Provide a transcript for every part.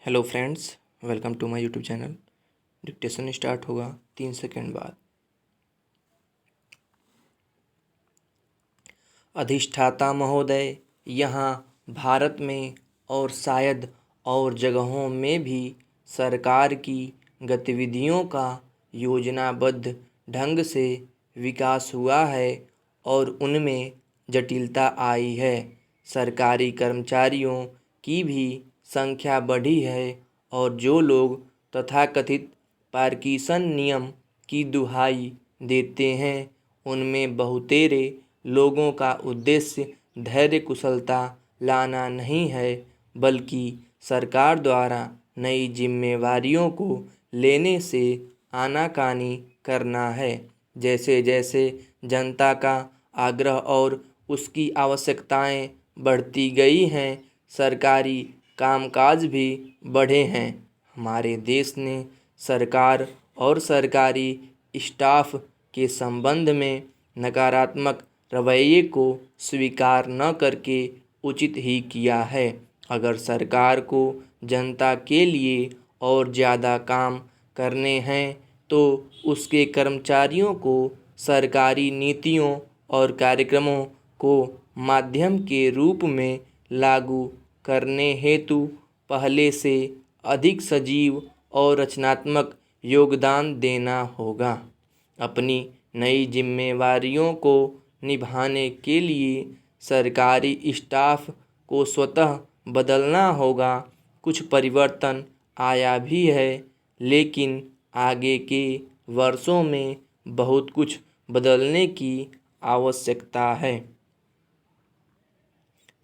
Hello friends, welcome to my YouTube channel. Dictation start होगा 3 second बाद। अधिष्ठाता महोदय, यहाँ भारत में और शायद और जगहों में भी सरकार की गतिविधियों का योजनाबद्ध ढंग से विकास हुआ है और उनमें जटिलता आई है। सरकारी कर्मचारियों की भी संख्या बढ़ी है और जो लोग तथाकथित पार्किसन नियम की दुहाई देते हैं उनमें बहुतेरे लोगों का उद्देश्य धैर्य कुशलता लाना नहीं है, बल्कि सरकार द्वारा नई जिम्मेवारियों को लेने से आनाकानी करना है। जैसे जैसे जनता का आग्रह और उसकी आवश्यकताएं बढ़ती गई हैं, सरकारी कामकाज भी बढ़े हैं। हमारे देश ने सरकार और सरकारी स्टाफ के संबंध में नकारात्मक रवैये को स्वीकार न करके उचित ही किया है। अगर सरकार को जनता के लिए और ज़्यादा काम करने हैं तो उसके कर्मचारियों को सरकारी नीतियों और कार्यक्रमों को माध्यम के रूप में लागू करने हेतु पहले से अधिक सजीव और रचनात्मक योगदान देना होगा। अपनी नई जिम्मेवारियों को निभाने के लिए सरकारी स्टाफ को स्वतः बदलना होगा। कुछ परिवर्तन आया भी है, लेकिन आगे के वर्षों में बहुत कुछ बदलने की आवश्यकता है।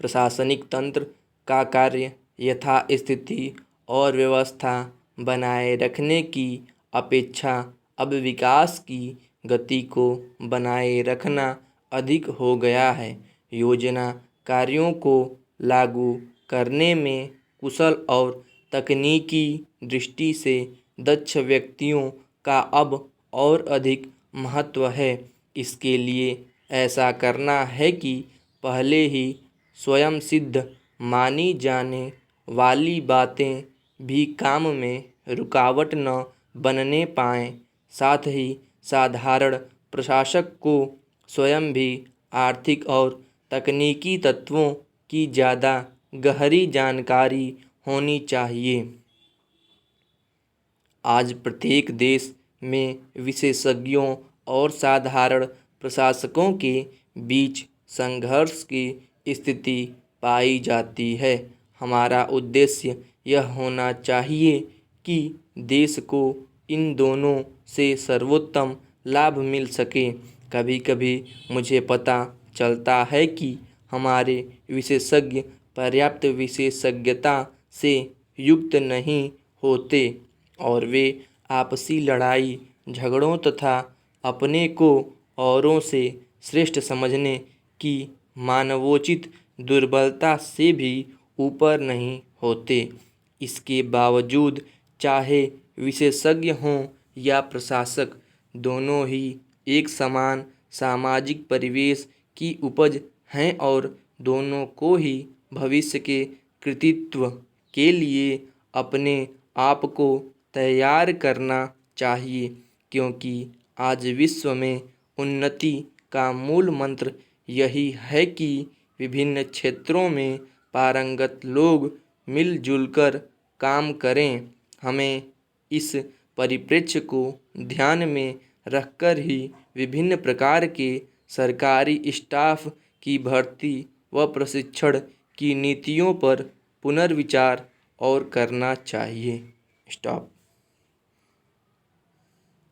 प्रशासनिक तंत्र का कार्य यथास्थिति और व्यवस्था बनाए रखने की अपेक्षा अब विकास की गति को बनाए रखना अधिक हो गया है। योजना कार्यों को लागू करने में कुशल और तकनीकी दृष्टि से दक्ष व्यक्तियों का अब और अधिक महत्व है। इसके लिए ऐसा करना है कि पहले ही स्वयं सिद्ध मानी जाने वाली बातें भी काम में रुकावट न बनने पाएं। साथ ही साधारण प्रशासक को स्वयं भी आर्थिक और तकनीकी तत्वों की ज़्यादा गहरी जानकारी होनी चाहिए। आज प्रत्येक देश में विशेषज्ञों और साधारण प्रशासकों के बीच संघर्ष की स्थिति पाई जाती है। हमारा उद्देश्य यह होना चाहिए कि देश को इन दोनों से सर्वोत्तम लाभ मिल सके। कभी कभी मुझे पता चलता है कि हमारे विशेषज्ञ पर्याप्त विशेषज्ञता से युक्त नहीं होते और वे आपसी लड़ाई झगड़ों तथा अपने को औरों से श्रेष्ठ समझने की मानवोचित दुर्बलता से भी ऊपर नहीं होते। इसके बावजूद चाहे विशेषज्ञ हों या प्रशासक, दोनों ही एक समान सामाजिक परिवेश की उपज हैं और दोनों को ही भविष्य के कृतित्व के लिए अपने आप को तैयार करना चाहिए, क्योंकि आज विश्व में उन्नति का मूल मंत्र यही है कि विभिन्न क्षेत्रों में पारंगत लोग मिलजुल कर काम करें। हमें इस परिप्रेक्ष्य को ध्यान में रखकर ही विभिन्न प्रकार के सरकारी स्टाफ की भर्ती व प्रशिक्षण की नीतियों पर पुनर्विचार और करना चाहिए। स्टॉप।